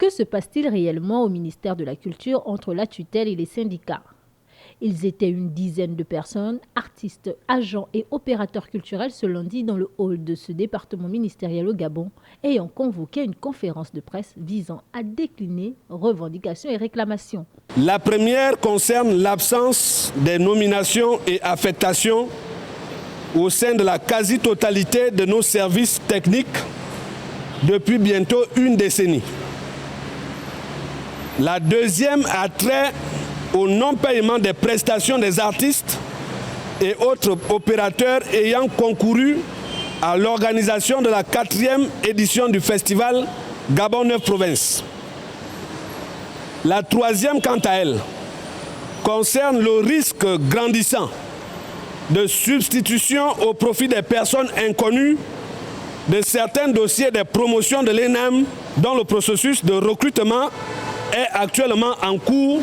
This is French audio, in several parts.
Que se passe-t-il réellement au ministère de la Culture entre la tutelle et les syndicats? Ils étaient une dizaine de personnes, artistes, agents et opérateurs culturels ce lundi dans le hall de ce département ministériel au Gabon, ayant convoqué une conférence de presse visant à décliner revendications et réclamations. La première concerne l'absence des nominations et affectations au sein de la quasi-totalité de nos services techniques depuis bientôt une décennie. La deuxième a trait au non-paiement des prestations des artistes et autres opérateurs ayant concouru à l'organisation de la 4e édition du festival Gabon 9 Provinces. La troisième, quant à elle, concerne le risque grandissant de substitution au profit des personnes inconnues de certains dossiers des promotions de l'ENAM dont le processus de recrutement est actuellement en cours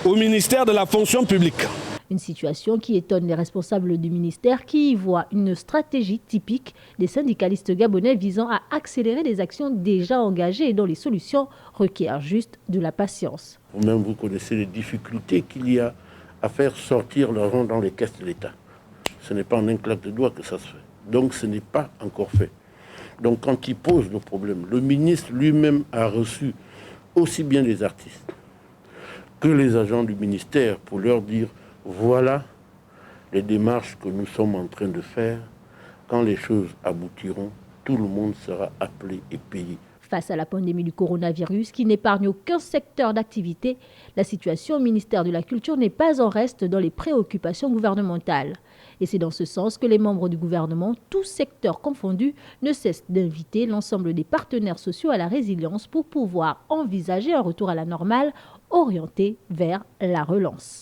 au ministère de la fonction publique. Une situation qui étonne les responsables du ministère qui y voient une stratégie typique des syndicalistes gabonais visant à accélérer les actions déjà engagées et dont les solutions requièrent juste de la patience. Vous-même, vous connaissez les difficultés qu'il y a à faire sortir l'argent dans les caisses de l'État. Ce n'est pas en un claque de doigts que ça se fait. Donc ce n'est pas encore fait. Donc quand il pose le problème, le ministre lui-même a reçu aussi bien les artistes que les agents du ministère pour leur dire voilà les démarches que nous sommes en train de faire. Quand les choses aboutiront, tout le monde sera appelé et payé. Face à la pandémie du coronavirus qui n'épargne aucun secteur d'activité, la situation au ministère de la Culture n'est pas en reste dans les préoccupations gouvernementales. Et c'est dans ce sens que les membres du gouvernement, tous secteurs confondus, ne cessent d'inviter l'ensemble des partenaires sociaux à la résilience pour pouvoir envisager un retour à la normale orienté vers la relance.